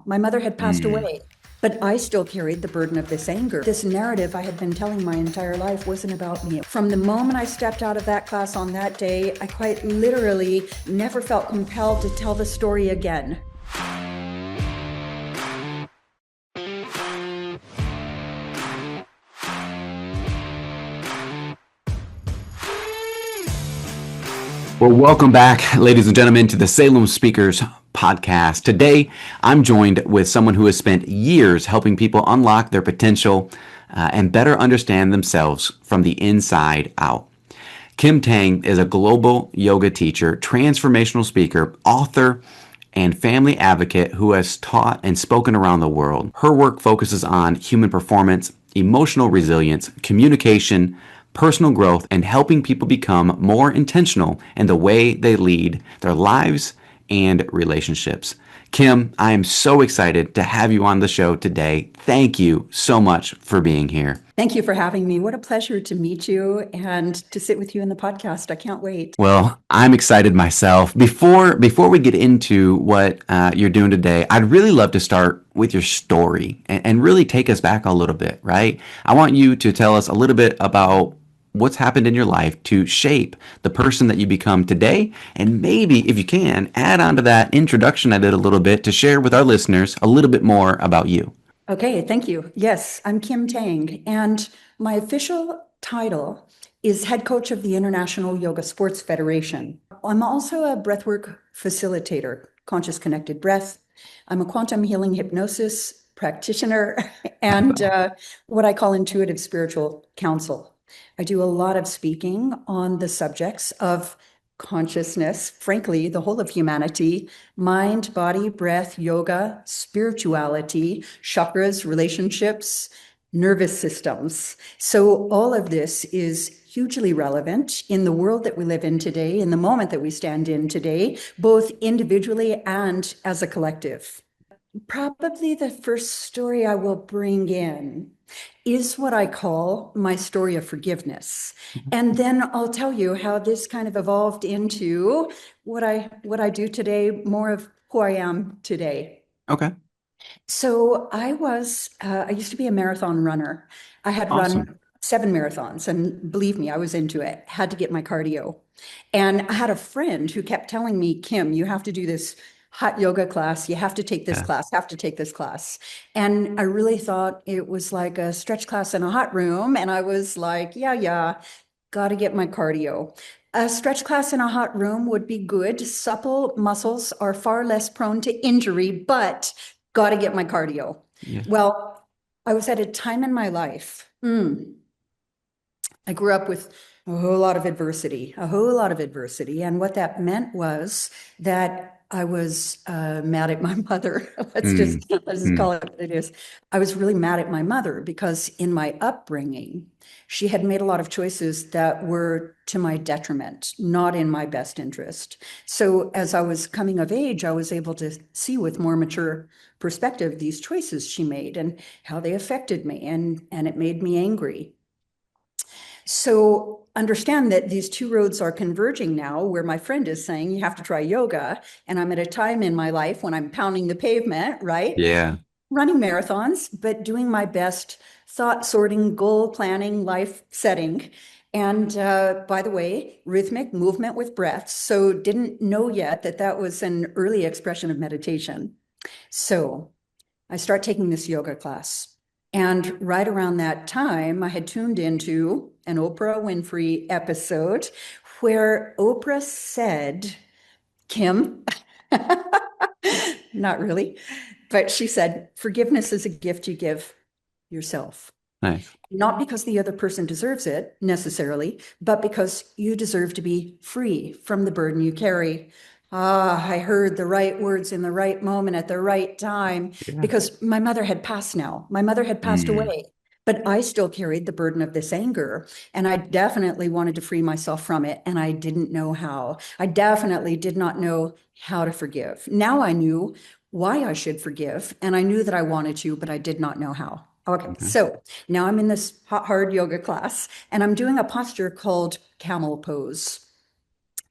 My mother had passed away, but I still carried the burden of this anger. This narrative I had been telling my entire life wasn't about me. From the moment I stepped out of that class on that day, I quite literally never felt compelled to tell the story again. Well, welcome back, ladies and gentlemen, to the Salem Speakers Podcast. Today, I'm joined with someone who has spent years helping people unlock their potential and better understand themselves from the inside out. Kim Tang is a global yoga teacher, transformational speaker, author, and family advocate who has taught and spoken around the world. Her work focuses on human performance, emotional resilience, communication, personal growth, and helping people become more intentional in the way they lead their lives and relationships. Kim, I am so excited to have you on the show today. Thank you so much for being here. Thank you for having me. What a pleasure to meet you and to sit with you in the podcast. I can't wait. Well, I'm excited myself. Before we get into what you're doing today, I'd really love to start with your story and really take us back a little bit, right? I want you to tell us a little bit about what's happened in your life to shape the person that you become today. And maybe, if you can, add on to that introduction I did a little bit to share with our listeners a little bit more about you. Okay, thank you. Yes, I'm Kim Tang, and my official title is head coach of the International Yoga Sports Federation. I'm also a breathwork facilitator, conscious connected breath. I'm a quantum healing hypnosis practitioner and what I call intuitive spiritual counsel. I do a lot of speaking on the subjects of consciousness, frankly, the whole of humanity, mind, body, breath, yoga, spirituality, chakras, relationships, nervous systems. So all of this is hugely relevant in the world that we live in today, in the moment that we stand in today, both individually and as a collective. Probably the first story I will bring in is what I call my story of forgiveness. And then I'll tell you how this kind of evolved into what I do today, more of who I am today. Okay. So I used to be a marathon runner. I had run 7 marathons, and believe me, I was into it, had to get my cardio. And I had a friend who kept telling me, Kim, you have to do this hot yoga class. You have to take this class, have to take this class. And I really thought it was like a stretch class in a hot room. And I was like, yeah, got to get my cardio. A stretch class in a hot room would be good. Supple muscles are far less prone to injury, but got to get my cardio. Yeah. Well, I was at a time in my life. I grew up with a whole lot of adversity. And what that meant was that I was mad at my mother. Let's just call it what it is. I was really mad at my mother because in my upbringing, she had made a lot of choices that were to my detriment, not in my best interest. So as I was coming of age, I was able to see with more mature perspective these choices she made and how they affected me, and it made me angry. So understand that these two roads are converging now, where my friend is saying you have to try yoga, and I'm at a time in my life when I'm pounding the pavement, right? Yeah. Running marathons, but doing my best, thought sorting, goal planning, life setting. And by the way, rhythmic movement with breath. So didn't know yet that was an early expression of meditation. So I start taking this yoga class. And right around that time, I had tuned into an Oprah Winfrey episode where Oprah said, Kim, not really, but she said, forgiveness is a gift you give yourself. Nice. Not because the other person deserves it necessarily, but because you deserve to be free from the burden you carry. I heard the right words in the right moment at the right time, because my mother had passed now. My mother had passed away, but I still carried the burden of this anger, and I definitely wanted to free myself from it, and I didn't know how. I definitely did not know how to forgive. Now I knew why I should forgive, and I knew that I wanted to, but I did not know how. Okay, so now I'm in this hard yoga class, and I'm doing a posture called camel pose.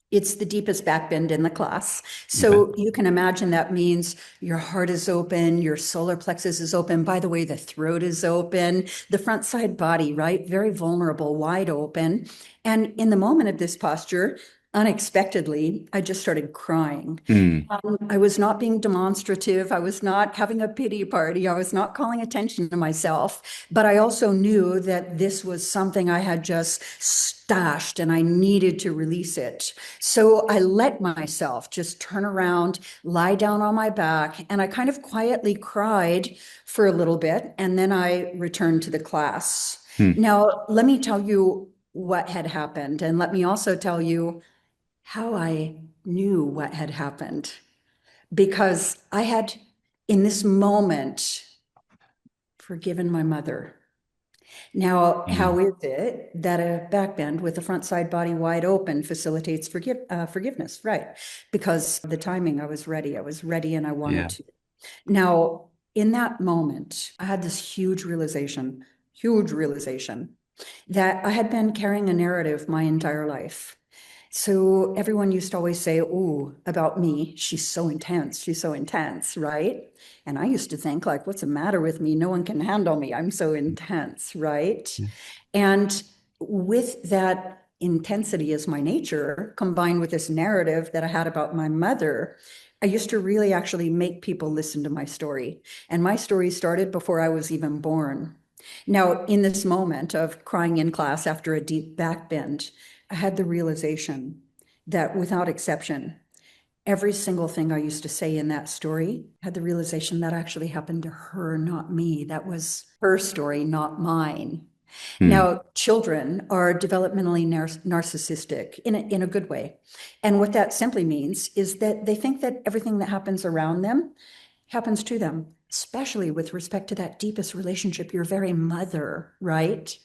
It's the deepest back bend in the class. Okay. So you can imagine that means your heart is open, your solar plexus is open. By the way, the throat is open, the front side body, right? Very vulnerable, wide open. And in the moment of this posture, unexpectedly, I just started crying. Mm, I was not being demonstrative. I was not having a pity party. I was not calling attention to myself. But I also knew that this was something I had just stashed and I needed to release it. So I let myself just turn around, lie down on my back, and I kind of quietly cried for a little bit. And then I returned to the class. mm, Now, let me tell you what had happened. And let me also tell you how I knew what had happened because I had, in this moment, forgiven my mother. Now, mm. how is it that a back bend with the front side body wide open facilitates forgiveness? Right. Because the timing, I was ready. I was ready and I wanted Yeah. to. Now, in that moment, I had this huge realization that I had been carrying a narrative my entire life. So everyone used to always say, "Oh, about me, she's so intense. She's so intense," right? And I used to think, like, what's the matter with me? No one can handle me. I'm so intense, right? Yeah. And with that intensity as my nature, combined with this narrative that I had about my mother, I used to really actually make people listen to my story. And my story started before I was even born. Now, in this moment of crying in class after a deep back bend, I had the realization that without exception, every single thing I used to say in that story had the realization that actually happened to her, not me. That was her story, not mine. Mm, Now, children are developmentally narcissistic in a good way. And what that simply means is that they think that everything that happens around them happens to them, especially with respect to that deepest relationship, your very mother, right?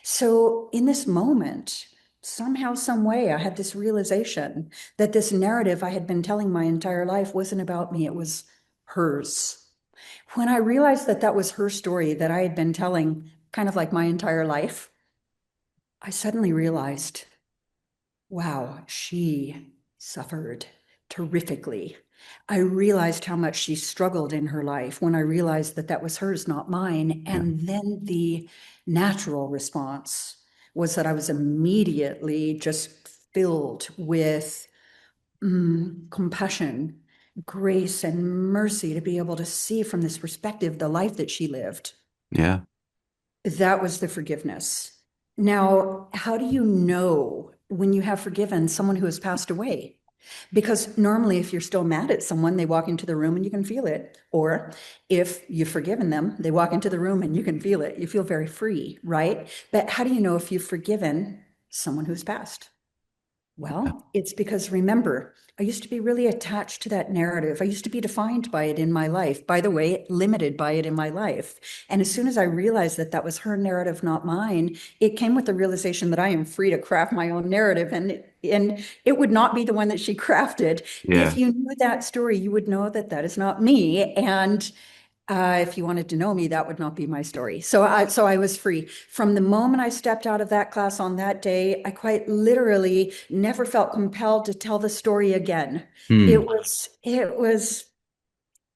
So in this moment, somehow, some way, I had this realization that this narrative I had been telling my entire life wasn't about me, it was hers. When I realized that that was her story that I had been telling kind of like my entire life, I suddenly realized, wow, she suffered terrifically. I realized how much she struggled in her life when I realized that that was hers, not mine. yeah. And then the natural response was that I was immediately just filled with compassion, grace, and mercy to be able to see from this perspective the life that she lived. Yeah. That was the forgiveness. Now, how do you know when you have forgiven someone who has passed away? Because normally, if you're still mad at someone, they walk into the room and you can feel it. Or if you've forgiven them, they walk into the room and you can feel it. You feel very free, right? But how do you know if you've forgiven someone who's passed? Yeah. Well, it's because remember, I used to be really attached to that narrative. I used to be defined by it in my life. By the way, limited by it in my life. And as soon as I realized that that was her narrative, not mine, it came with the realization that I am free to craft my own narrative. And it would not be the one that she crafted. If Yeah. you knew that story, you would know that that is not me. And if you wanted to know me, that would not be my story. So I was free. From the moment I stepped out of that class on that day, I quite literally never felt compelled to tell the story again. Mm, It was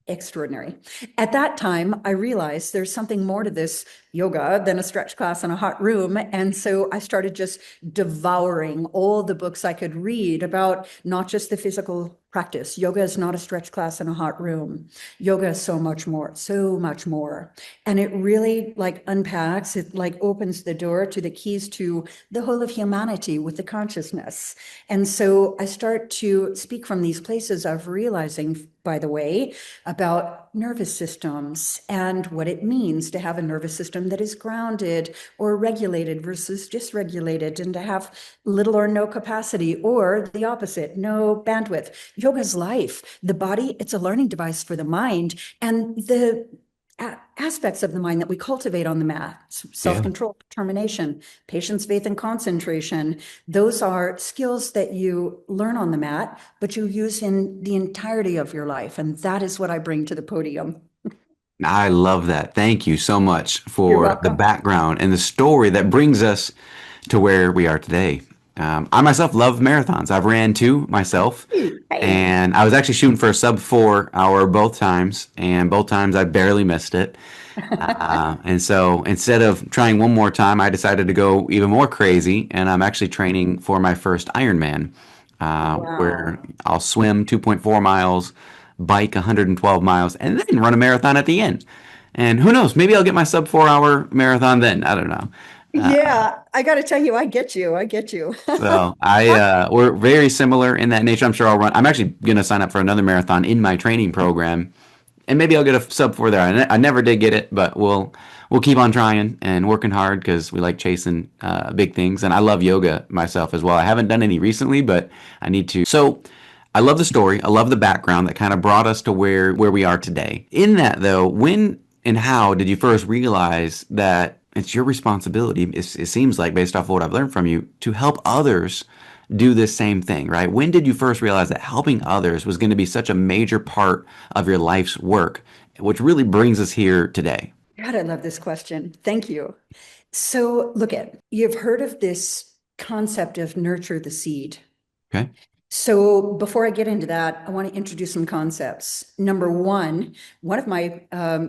extraordinary. At that time, I realized there's something more to this yoga than a stretch class in a hot room. And so I started just devouring all the books I could read about not just the physical practice. Yoga is not a stretch class in a hot room. Yoga is so much more, so much more. And it really like unpacks, it like opens the door to the keys to the whole of humanity with the consciousness. And so I start to speak from these places of realizing, by the way, about nervous systems and what it means to have a nervous system that is grounded or regulated versus dysregulated, and to have little or no capacity, or the opposite, no bandwidth. Yoga's life. The body, it's a learning device for the mind, and the aspects of the mind that we cultivate on the mat, yeah. self-control, determination, patience, faith, and concentration. Those are skills that you learn on the mat, but you use in the entirety of your life. And that is what I bring to the podium. I love that. Thank you so much You're for the welcome. background and the story that brings us to where we are today. I myself love marathons. I've ran two myself, Hey. and I was actually shooting for a sub 4 hour both times, and both times I barely missed it. And so instead of trying one more time, I decided to go even more crazy, and I'm actually training for my first Ironman, where Wow. I'll swim 2.4 miles, bike 112 miles, and then run a marathon at the end. And who knows, maybe I'll get my sub 4 hour marathon then. I don't know. Yeah, I got to tell you, I get you. I get you. So we're very similar in that nature. I'm sure I'll run. I'm actually gonna sign up for another marathon in my training program, and maybe I'll get a sub 4 there. I never did get it, but we'll keep on trying and working hard because we like chasing big things. And I love yoga myself as well. I haven't done any recently, but I need to. So I love the story. I love the background that kind of brought us to where we are today. In that though, when and how did you first realize that it's your responsibility? It seems like, based off of what I've learned from you, to help others do this same thing, right? When did you first realize that helping others was going to be such a major part of your life's work, which really brings us here today? God, I love this question. Thank you. So, you've heard of this concept of nurture the seed. Okay. So before I get into that, I want to introduce some concepts. Number one of my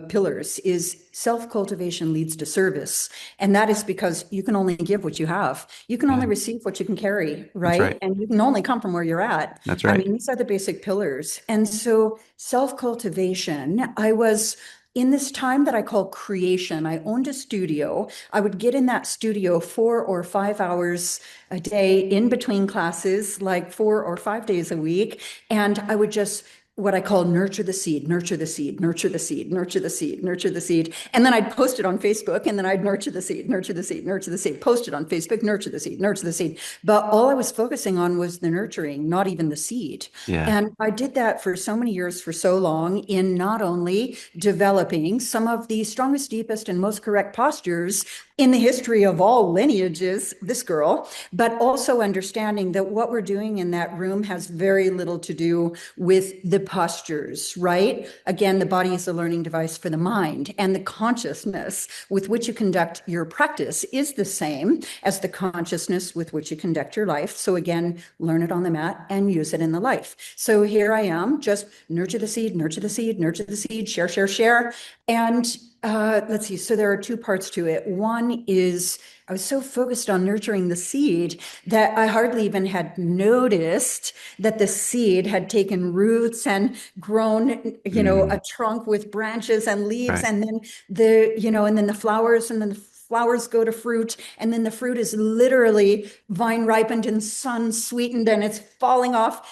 pillars is self-cultivation leads to service. And that is because you can only give what you have. You can Yeah, only receive what you can carry, that's right. right? And you can only come from where you're at. That's I right. mean, these are the basic pillars. And so self-cultivation, I was in this time that I call creation. I owned a studio. I would get in that studio 4 or 5 hours a day in between classes, like 4 or 5 days a week. And I would just what I call nurture the seed, nurture the seed, nurture the seed, nurture the seed, nurture the seed. And then I'd post it on Facebook, and then I'd nurture the seed, nurture the seed, nurture the seed, post it on Facebook, nurture the seed, nurture the seed. But all I was focusing on was the nurturing, not even the seed. Yeah. And I did that for so many years, for so long, in not only developing some of the strongest, deepest, and most correct postures in the history of all lineages, this girl, but also understanding that what we're doing in that room has very little to do with the postures, right? Again, the body is a learning device for the mind, and the consciousness with which you conduct your practice is the same as the consciousness with which you conduct your life. So again, learn it on the mat and use it in the life. So here I am, just nurture the seed, nurture the seed, nurture the seed, share, share, share. And let's see. So there are two parts to it. One is I was so focused on nurturing the seed that I hardly even had noticed that the seed had taken roots and grown, Mm, a trunk with branches and leaves, right. and then and then the flowers, and then the flowers go to fruit, and then the fruit is literally vine ripened and sun sweetened, and it's falling off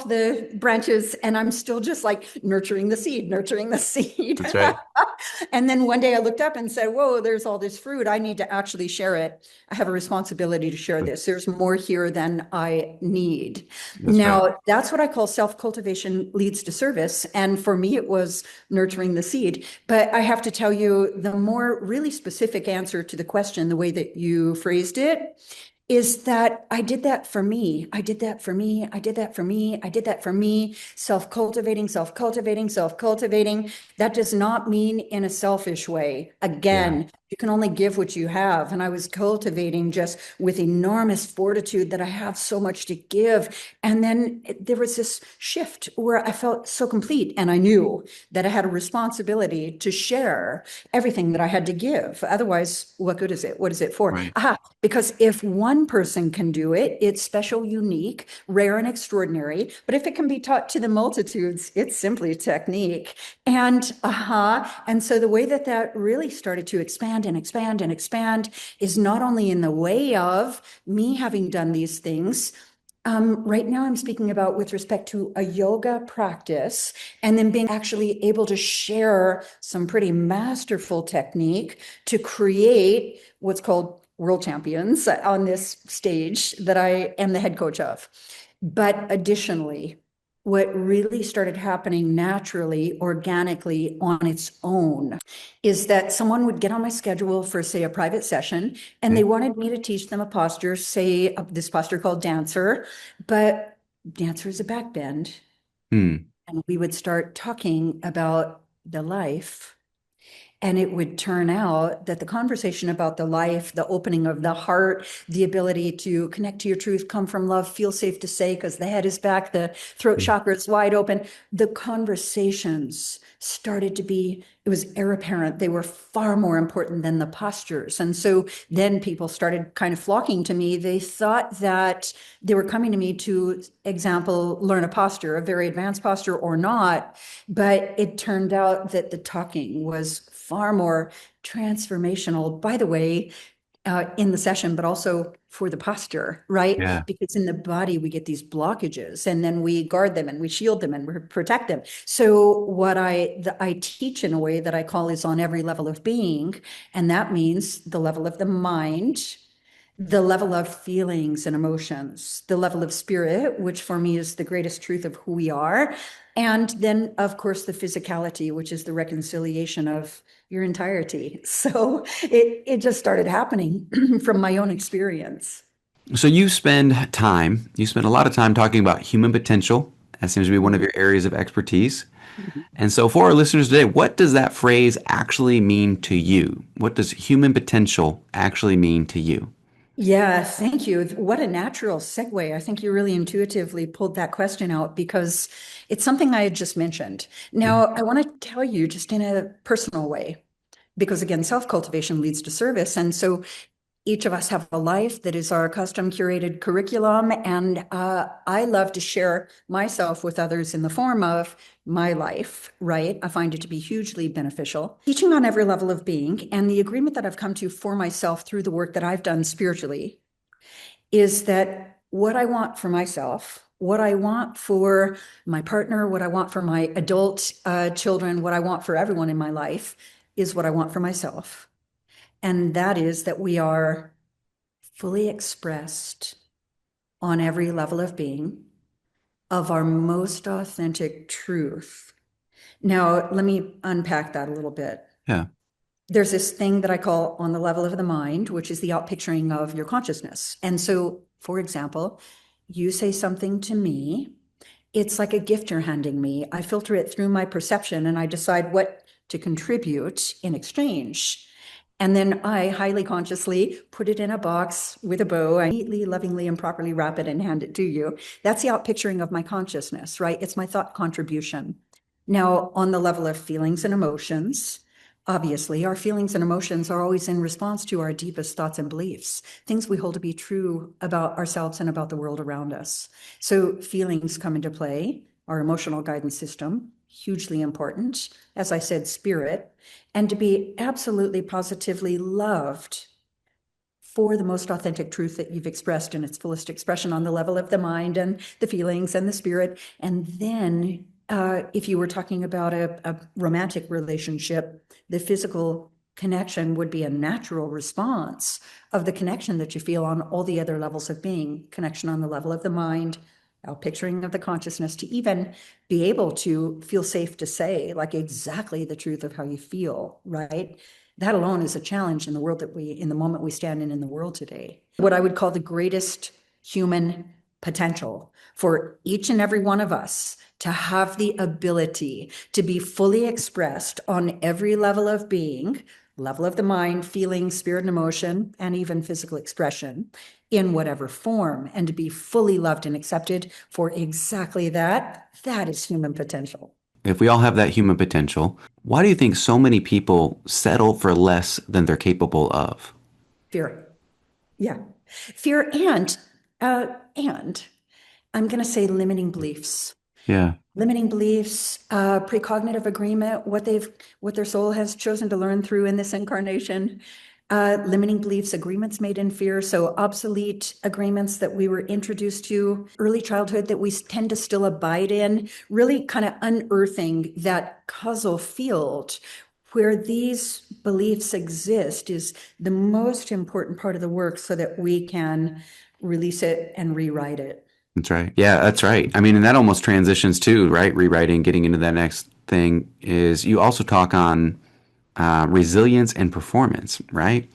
the branches, and I'm still just like nurturing the seed, nurturing the seed. That's right. And then one day I looked up and said, whoa, there's all this fruit. I need to actually share it. I have a responsibility to share this. There's more here than I need. That's right. Now, that's what I call self-cultivation leads to service. And for me, it was nurturing the seed. But I have to tell you, the more really specific answer to the question, the way that you phrased it, is that I did that for me. I did that for me. I did that for me. I did that for me. Self-cultivating, self-cultivating, self-cultivating. That does not mean in a selfish way. Yeah. Again, you can only give what you have. And I was cultivating just with enormous fortitude that I have so much to give. And then there was this shift where I felt so complete. And I knew that I had a responsibility to share everything that I had to give. Otherwise, what good is it? What is it for? Right. Aha, because if one person can do it, it's special, unique, rare, and extraordinary. But if it can be taught to the multitudes, it's simply technique. And so the way that that really started to expand and expand and expand is not only in the way of me having done these things. Right now, I'm speaking about with respect to a yoga practice, and then being actually able to share some pretty masterful technique to create what's called world champions on this stage that I am the head coach of. But additionally, what really started happening naturally, organically on its own, is that someone would get on my schedule for, say, a private session, and they Okay. wanted me to teach them a posture, say this posture called dancer, but dancer is a back bend. Hmm. And we would start talking about the life. And it would turn out that the conversation about the life, the opening of the heart, the ability to connect to your truth, come from love, feel safe to say, because the head is back, the throat chakra is wide open. The conversations started to be, it was heir apparent, they were far more important than the postures. And so then people started kind of flocking to me. They thought that they were coming to me to, example, learn a posture, a very advanced posture or not. But it turned out that the talking was far more transformational, by the way, in the session, but also for the posture, right? Yeah. Because in the body, we get these blockages and then we guard them and we shield them and we protect them. So what I teach in a way that I call is on every level of being. And that means the level of the mind, the level of feelings and emotions, the level of spirit, which for me is the greatest truth of who we are. And then, of course, the physicality, which is the reconciliation of your entirety. So it just started happening from my own experience. So you spend a lot of time talking about human potential. That seems to be one of your areas of expertise. Mhm. And so for our listeners today, what does that phrase actually mean to you? What does human potential actually mean to you? Yeah, thank you. What a natural segue. I think you really intuitively pulled that question out because it's something I had just mentioned. Yeah. Now, I want to tell you just in a personal way, because again, self-cultivation leads to service. And so each of us have a life that is our custom curated curriculum. And I love to share myself with others in the form of my life, right? I find it to be hugely beneficial. Teaching on every level of being and the agreement that I've come to for myself through the work that I've done spiritually is that what I want for myself, what I want for my partner, what I want for my adult children, what I want for everyone in my life is what I want for myself. And that is that we are fully expressed on every level of being of our most authentic truth. Now, let me unpack that a little bit. Yeah. There's this thing that I call on the level of the mind, which is the outpicturing of your consciousness. And so, for example, you say something to me, it's like a gift you're handing me. I filter it through my perception and I decide what to contribute in exchange. And then I highly consciously put it in a box with a bow. I neatly, lovingly, and properly wrap it and hand it to you. That's the outpicturing of my consciousness, right? It's my thought contribution. Now, on the level of feelings and emotions, obviously, our feelings and emotions are always in response to our deepest thoughts and beliefs, things we hold to be true about ourselves and about the world around us. So feelings come into play, our emotional guidance system, hugely important. As I said, spirit, and to be absolutely positively loved for the most authentic truth that you've expressed in its fullest expression on the level of the mind and the feelings and the spirit. And then if you were talking about a romantic relationship, the physical connection would be a natural response of the connection that you feel on all the other levels of being, connection on the level of the mind, picturing of the consciousness, to even be able to feel safe to say like exactly the truth of how you feel, right? That alone is a challenge in the world that in the moment we stand in the world today. What I would call the greatest human potential for each and every one of us to have the ability to be fully expressed on every level of being, level of the mind, feeling, spirit, and emotion, and even physical expression in whatever form, and to be fully loved and accepted for exactly that. That is human potential. If we all have that human potential, why do you think so many people settle for less than they're capable of? Fear. Yeah. Fear and I'm going to say limiting beliefs. Yeah. Limiting beliefs, precognitive agreement, what their soul has chosen to learn through in this incarnation, limiting beliefs, agreements made in fear, so obsolete agreements that we were introduced to early childhood that we tend to still abide in, really kind of unearthing that causal field where these beliefs exist is the most important part of the work so that we can release it and rewrite it. That's right. Yeah, that's right. I mean, and that almost transitions too, right? Rewriting, getting into that next thing is you also talk on resilience and performance, right?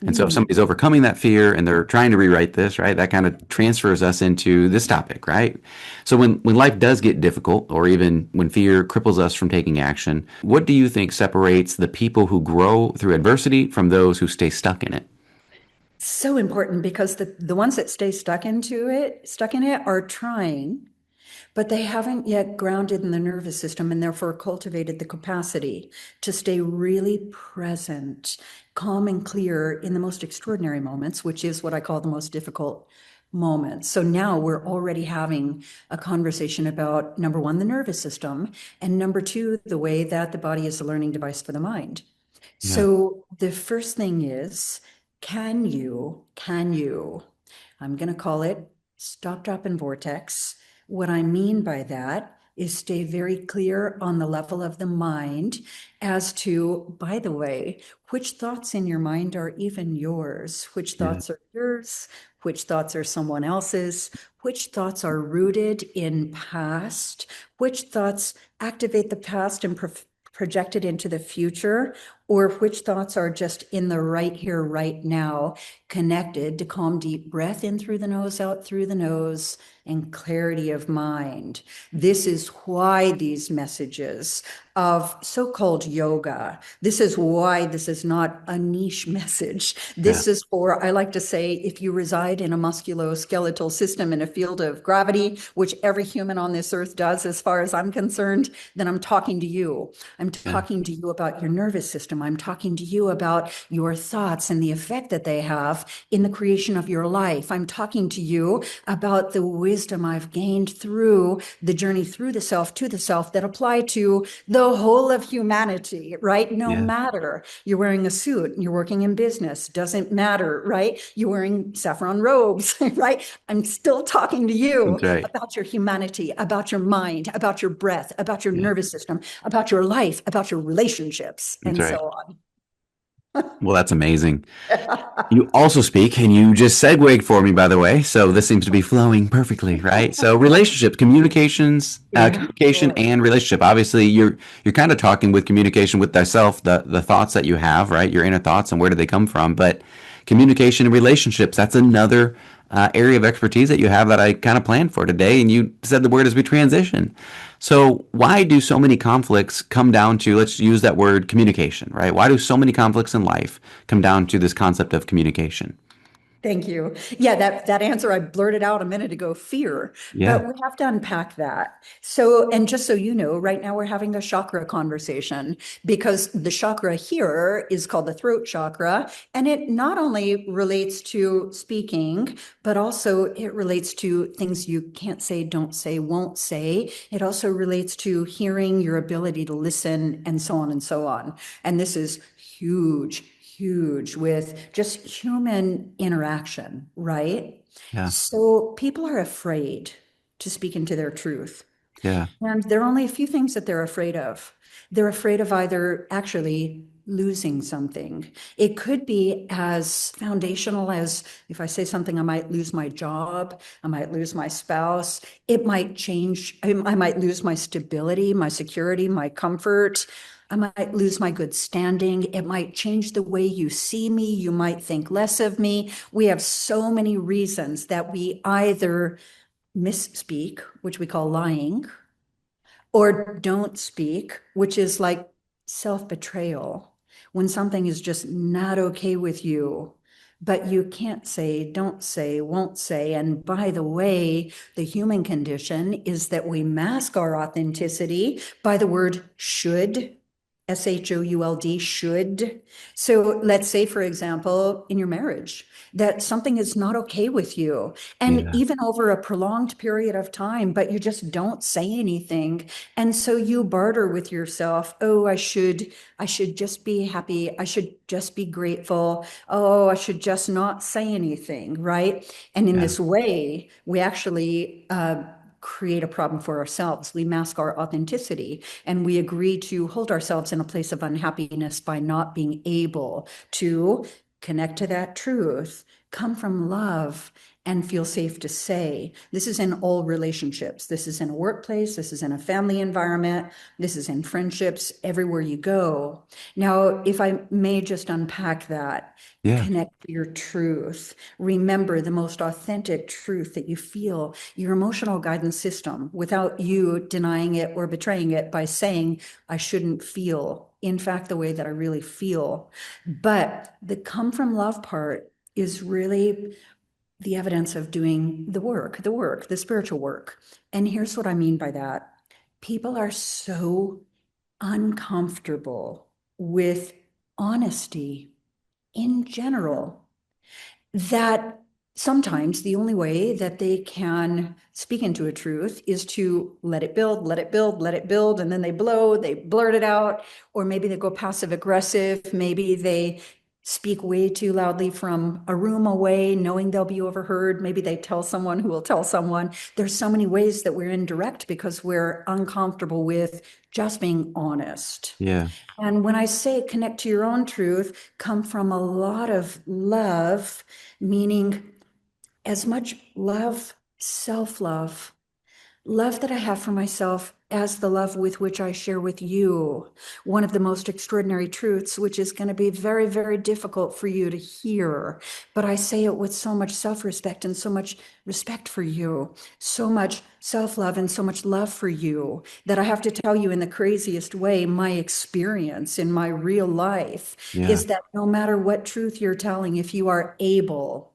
And so if Mm. somebody's overcoming that fear and they're trying to rewrite this, right, that kind of transfers us into this topic, right? So when life does get difficult, or even when fear cripples us from taking action, what do you think separates the people who grow through adversity from those who stay stuck in it? So important because the ones that stay stuck in it are trying, but they haven't yet grounded in the nervous system and therefore cultivated the capacity to stay really present, calm and clear in the most extraordinary moments, which is what I call the most difficult moments. So now we're already having a conversation about number one, the nervous system, and number two, the way that the body is a learning device for the mind. Yeah, So the first thing is, can you, I'm going to call it stop, drop, and vortex. What I mean by that is stay very clear on the level of the mind as to, by the way, which thoughts in your mind are even yours, which yeah, thoughts are yours, which thoughts are someone else's, which thoughts are rooted in past, which thoughts activate the past and project it into the future, or which thoughts are just in the right here, right now, connected to calm, deep breath in through the nose, out through the nose, and clarity of mind. This is why these messages of so-called yoga, this is why this is not a niche message. yeah, This is for, I like to say, if you reside in a musculoskeletal system in a field of gravity, which every human on this earth does, as far as I'm concerned, then I'm talking to you. I'm yeah, talking to you about your nervous system. I'm talking to you about your thoughts and the effect that they have in the creation of your life. I'm talking to you about the wisdom I've gained through the journey through the self to the self that apply to the whole of humanity, right? No yeah. matter you're wearing a suit, you're working in business, doesn't matter, right? You're wearing saffron robes, right? I'm still talking to you That's right. about your humanity, about your mind, about your breath, about your Yeah, nervous system, about your life, about your relationships, that's and right. so on. Well, that's amazing. You also speak, and you just segued for me, by the way. So this seems to be flowing perfectly, right? So relationships, Yeah, communication, boy. and relationship. Obviously, you're kind of talking with communication with thyself, the thoughts that you have, right? Your inner thoughts, and where do they come from? But communication and relationships, that's another area of expertise that you have that I kind of planned for today. And you said the word as we transition. So why do so many conflicts come down to, let's use that word, communication, right? Why do so many conflicts in life come down to this concept of communication? Thank you. Yeah, that answer I blurted out a minute ago, fear, Yeah, but we have to unpack that. So, and just so you know, right now we're having a chakra conversation because the chakra here is called the throat chakra, and it not only relates to speaking, but also it relates to things you can't say, don't say, won't say. It also relates to hearing, your ability to listen, and so on and so on. And this is huge, huge with just human interaction, right? yeah, So people are afraid to speak into their truth. yeah, And there are only a few things that they're afraid of. They're afraid of either actually losing something. It could be as foundational as if I say something, I might lose my job, I might lose my spouse, it might change, I might lose my stability, my security, my comfort. I might lose my good standing. It might change the way you see me. You might think less of me. We have so many reasons that we either misspeak, which we call lying, or don't speak, which is like self betrayal. When something is just not okay with you, but you can't say, don't say, won't say. And by the way, the human condition is that we mask our authenticity by the word should. SHOULD, should. So let's say, for example, in your marriage, that something is not okay with you. And yeah, even over a prolonged period of time, but you just don't say anything. And so you barter with yourself. Oh, I should just be happy. I should just be grateful. Oh, I should just not say anything, right? And in yeah, this way, we actually create a problem for ourselves. We mask our authenticity and we agree to hold ourselves in a place of unhappiness by not being able to connect to that truth, come from love, and feel safe to say. This is in all relationships. This is in a workplace. This is in a family environment. This is in friendships, everywhere you go. Now, if I may just unpack that, Yeah. connect to your truth. Remember the most authentic truth that you feel, your emotional guidance system, without you denying it or betraying it by saying, I shouldn't feel, in fact, the way that I really feel. But the come from love part is really the evidence of doing the spiritual work. And here's what I mean by that. People are so uncomfortable with honesty in general that sometimes the only way that they can speak into a truth is to let it build, let it build, let it build, and then they blurt it out, or maybe they go passive aggressive, maybe they speak way too loudly from a room away, knowing they'll be overheard. Maybe they tell someone who will tell someone. There's so many ways that we're indirect because we're uncomfortable with just being honest. Yeah. And when I say connect to your own truth, come from a lot of love, meaning as much love, self-love, love that I have for myself as the love with which I share with you. One of the most extraordinary truths, which is going to be very, very difficult for you to hear. But I say it with so much self-respect and so much respect for you, so much self-love and so much love for you that I have to tell you in the craziest way, my experience in my real life Yeah. is that no matter what truth you're telling, if you are able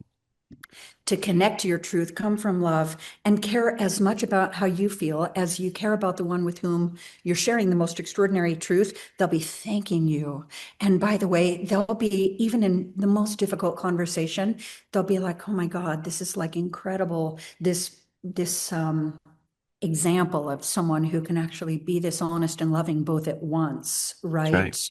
to connect to your truth, come from love, and care as much about how you feel as you care about the one with whom you're sharing the most extraordinary truth, they'll be thanking you. And by the way, they'll be, even in the most difficult conversation, they'll be like, oh my God, this is like incredible. This example of someone who can actually be this honest and loving both at once, That's right. right?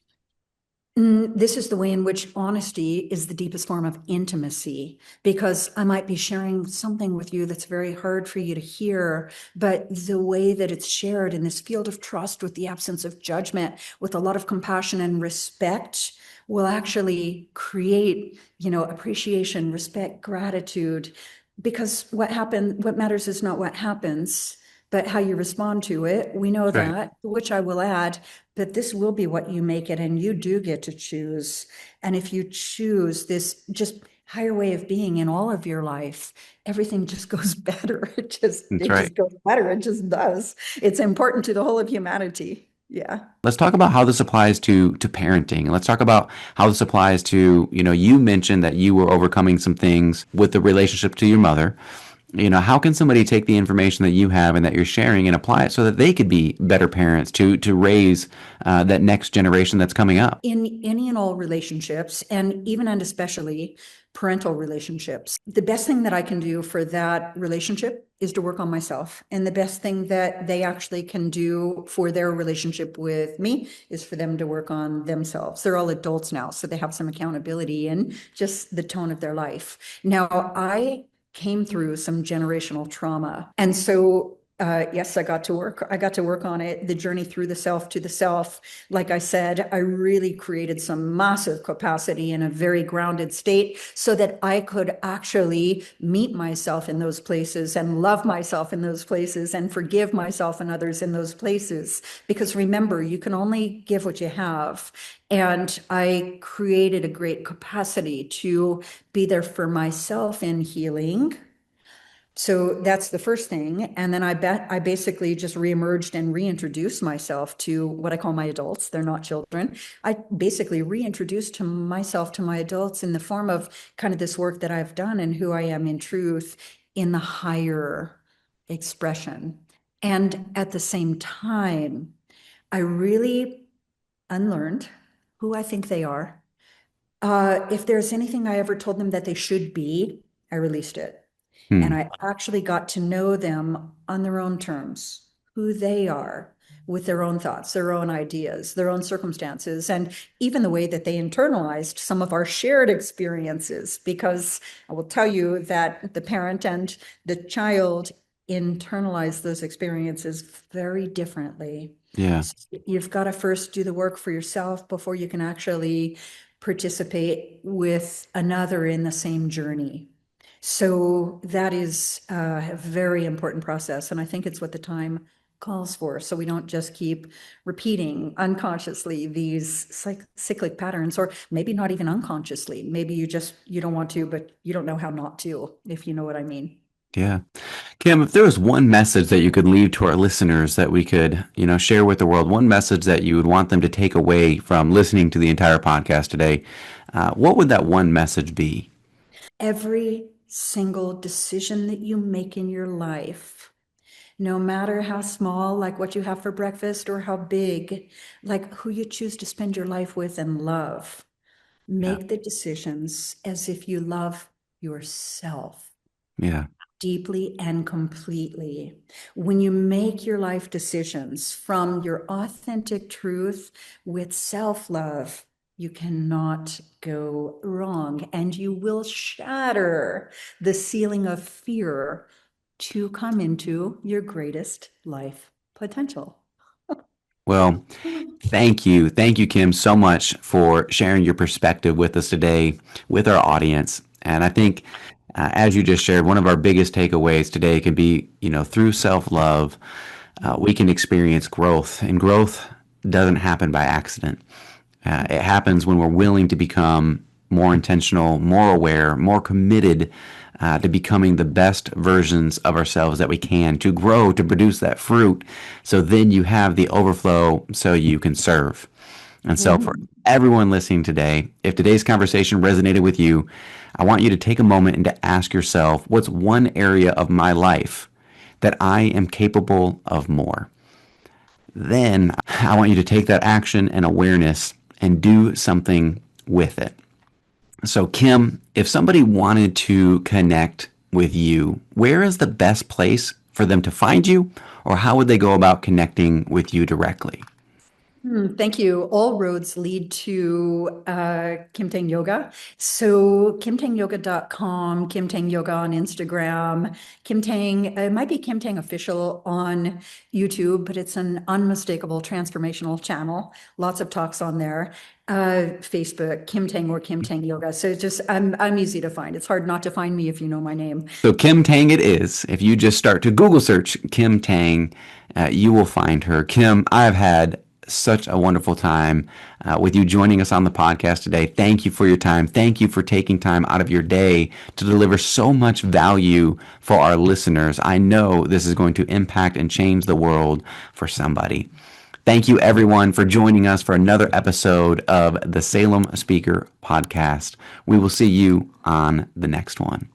This is the way in which honesty is the deepest form of intimacy, because I might be sharing something with you that's very hard for you to hear, but the way that it's shared in this field of trust with the absence of judgment, with a lot of compassion and respect, will actually create, appreciation, respect, gratitude, because what matters is not what happens, but how you respond to it. We know That's right. that, which I will add, that this will be what you make it, and you do get to choose. And if you choose this just higher way of being in all of your life, everything just goes better. It just That's it right. just goes better. It just does. It's important to the whole of humanity. Yeah. Let's talk about how this applies to parenting. Let's talk about how this applies to, you mentioned that you were overcoming some things with the relationship to your mother. How can somebody take the information that you have and that you're sharing and apply it so that they could be better parents to raise that next generation that's coming up? In any and all relationships, and even and especially parental relationships, the best thing that I can do for that relationship is to work on myself. And the best thing that they actually can do for their relationship with me is for them to work on themselves. They're all adults now, so they have some accountability in just the tone of their life. Now, I came through some generational trauma. And so yes, I got to work on it, the journey through the self to the self. Like I said, I really created some massive capacity in a very grounded state so that I could actually meet myself in those places and love myself in those places and forgive myself and others in those places. Because remember, you can only give what you have. And I created a great capacity to be there for myself in healing. So that's the first thing. And then I basically just reemerged and reintroduced myself to what I call my adults. They're not children. I basically reintroduced to myself to my adults in the form of kind of this work that I've done and who I am in truth in the higher expression. And at the same time, I really unlearned who I think they are. If there's anything I ever told them that they should be, I released it. And Hmm. I actually got to know them on their own terms, who they are with their own thoughts, their own ideas, their own circumstances, and even the way that they internalized some of our shared experiences. Because I will tell you that the parent and the child internalize those experiences very differently. Yeah. So you've got to first do the work for yourself before you can actually participate with another in the same journey. So that is a very important process. And I think it's what the time calls for. So we don't just keep repeating unconsciously these cyclic patterns, or maybe not even unconsciously. Maybe you don't want to, but you don't know how not to, if you know what I mean. Yeah. Kim, if there was one message that you could leave to our listeners that we could, share with the world, one message that you would want them to take away from listening to the entire podcast today, what would that one message be? Every single decision that you make in your life, no matter how small, like what you have for breakfast, or how big, like who you choose to spend your life with and love, Yeah. make the decisions as if you love yourself Yeah. deeply and completely. When you make your life decisions from your authentic truth with self-love, you cannot go wrong, and you will shatter the ceiling of fear to come into your greatest life potential. Well, thank you. Thank you, Kim, so much for sharing your perspective with us today, with our audience. And I think, as you just shared, one of our biggest takeaways today can be, through self love, we can experience growth. And growth doesn't happen by accident. It happens when we're willing to become more intentional, more aware, more committed to becoming the best versions of ourselves that we can, to grow, to produce that fruit. So then you have the overflow so you can serve. And so for everyone listening today, if today's conversation resonated with you, I want you to take a moment and to ask yourself, what's one area of my life that I am capable of more? Then I want you to take that action and awareness and do something with it. So, Kim, if somebody wanted to connect with you, where is the best place for them to find you, or how would they go about connecting with you directly? Thank you. All roads lead to Kim Tang Yoga. So kimtangyoga.com, Kim Tang Yoga on Instagram, Kim Tang, it might be Kim Tang Official on YouTube, but it's an unmistakable transformational channel. Lots of talks on there. Facebook, Kim Tang or Kim Tang Yoga. So I'm easy to find. It's hard not to find me if you know my name. So, Kim Tang it is. If you just start to Google search Kim Tang, you will find her. Kim, I've had such a wonderful time with you joining us on the podcast today. Thank you for your time. Thank you for taking time out of your day to deliver so much value for our listeners. I know this is going to impact and change the world for somebody. Thank you, everyone, for joining us for another episode of the Salem Speaker Podcast. We will see you on the next one.